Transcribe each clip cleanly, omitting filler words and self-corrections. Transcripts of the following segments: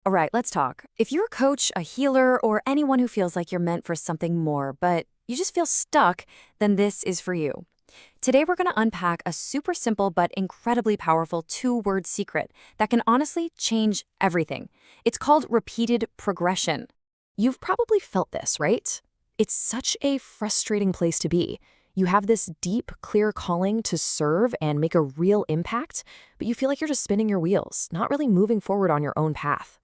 All right, let's talk. If you're a coach, a healer, or anyone who feels like you're meant for something more, but you just feel stuck, then this is for you. Today, we're going to unpack a super simple but incredibly powerful two-word secret that can honestly change everything. It's called repeated progression. You've probably felt this, right? It's such a frustrating place to be. You have this deep, clear calling to serve and make a real impact, but you feel like you're just spinning your wheels, not really moving forward on your own path.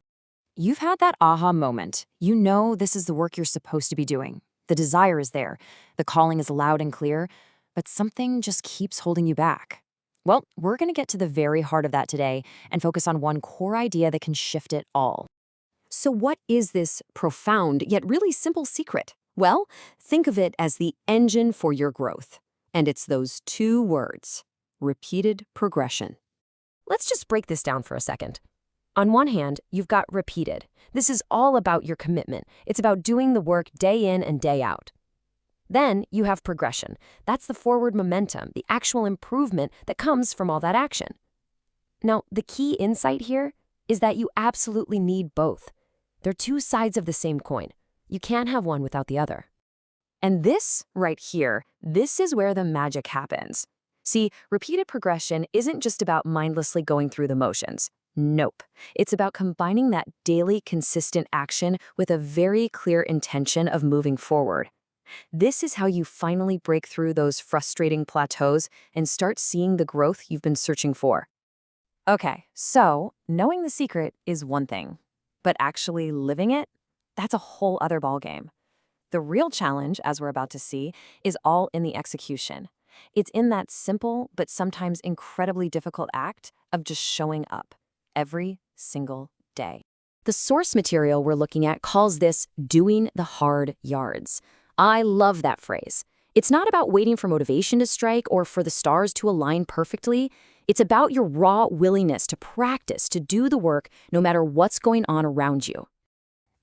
You've had that aha moment. You know this is the work you're supposed to be doing. The desire is there. The calling is loud and clear, but something just keeps holding you back. Well, we're going to get to the very heart of that today and focus on one core idea that can shift it all. So what is this profound yet really simple secret? Well, think of it as the engine for your growth. And it's those two words, repeated progression. Let's just break this down for a second. On one hand, you've got repeated. This is all about your commitment. It's about doing the work day in and day out. Then you have progression. That's the forward momentum, the actual improvement that comes from all that action. Now, the key insight here is that you absolutely need both. They're two sides of the same coin. You can't have one without the other. And this right here, this is where the magic happens. See, repeated progression isn't just about mindlessly going through the motions. Nope. It's about combining that daily, consistent action with a very clear intention of moving forward. This is how you finally break through those frustrating plateaus and start seeing the growth you've been searching for. Okay, so knowing the secret is one thing, but actually living it, that's a whole other ballgame. The real challenge, as we're about to see, is all in the execution. It's in that simple but sometimes incredibly difficult act of just showing up every single day. The source material we're looking at calls this doing the hard yards. I love that phrase. It's not about waiting for motivation to strike or for the stars to align perfectly. It's about your raw willingness to practice, to do the work no matter what's going on around you.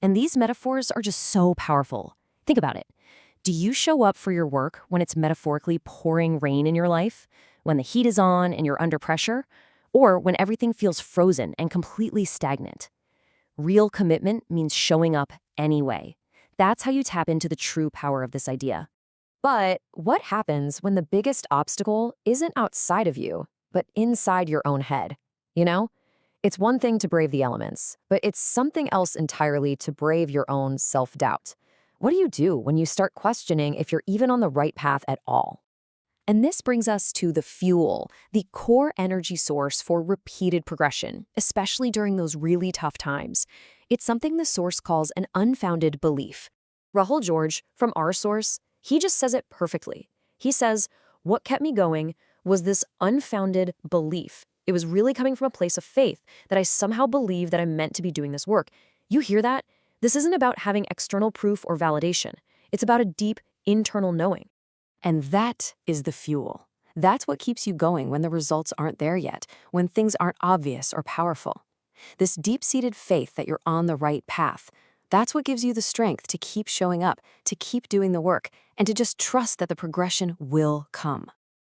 And these metaphors are just so powerful. Think about it. Do you show up for your work when it's metaphorically pouring rain in your life? When the heat is on and you're under pressure? Or when everything feels frozen and completely stagnant? Real commitment means showing up anyway. That's how you tap into the true power of this idea. But what happens when the biggest obstacle isn't outside of you, but inside your own head? You know? It's one thing to brave the elements, but it's something else entirely to brave your own self-doubt. What do you do when you start questioning if you're even on the right path at all? And this brings us to the fuel, the core energy source for repeated progression, especially during those really tough times. It's something the source calls an unfounded belief. Rahul George, from our source, he just says it perfectly. He says, what kept me going was this unfounded belief. It was really coming from a place of faith that I somehow believed that I'm meant to be doing this work. You hear that? This isn't about having external proof or validation. It's about a deep internal knowing. And that is the fuel. That's what keeps you going when the results aren't there yet, when things aren't obvious or powerful. This deep-seated faith that you're on the right path, that's what gives you the strength to keep showing up, to keep doing the work, and to just trust that the progression will come.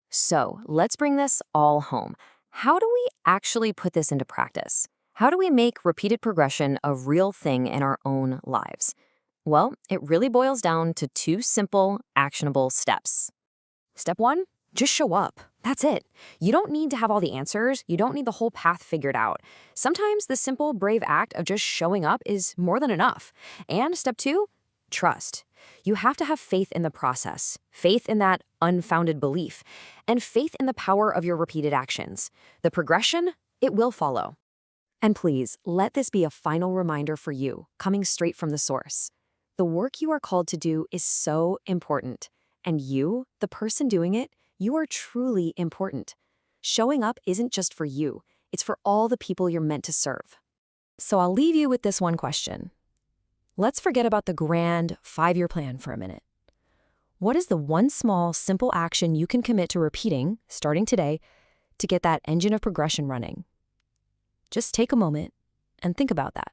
So let's bring this all home. How do we actually put this into practice? How do we make repeated progression a real thing in our own lives? Well, it really boils down to two simple, actionable steps. Step one, just show up. That's it. You don't need to have all the answers. You don't need the whole path figured out. Sometimes the simple, brave act of just showing up is more than enough. And step two, trust. You have to have faith in the process, faith in that unfounded belief, and faith in the power of your repeated actions. The progression, it will follow. And please, let this be a final reminder for you, coming straight from the source. The work you are called to do is so important. And you, the person doing it, you are truly important. Showing up isn't just for you, it's for all the people you're meant to serve. So I'll leave you with this one question. Let's forget about the grand 5-year plan for a minute. What is the one small, simple action you can commit to repeating, starting today, to get that engine of progression running? Just take a moment and think about that.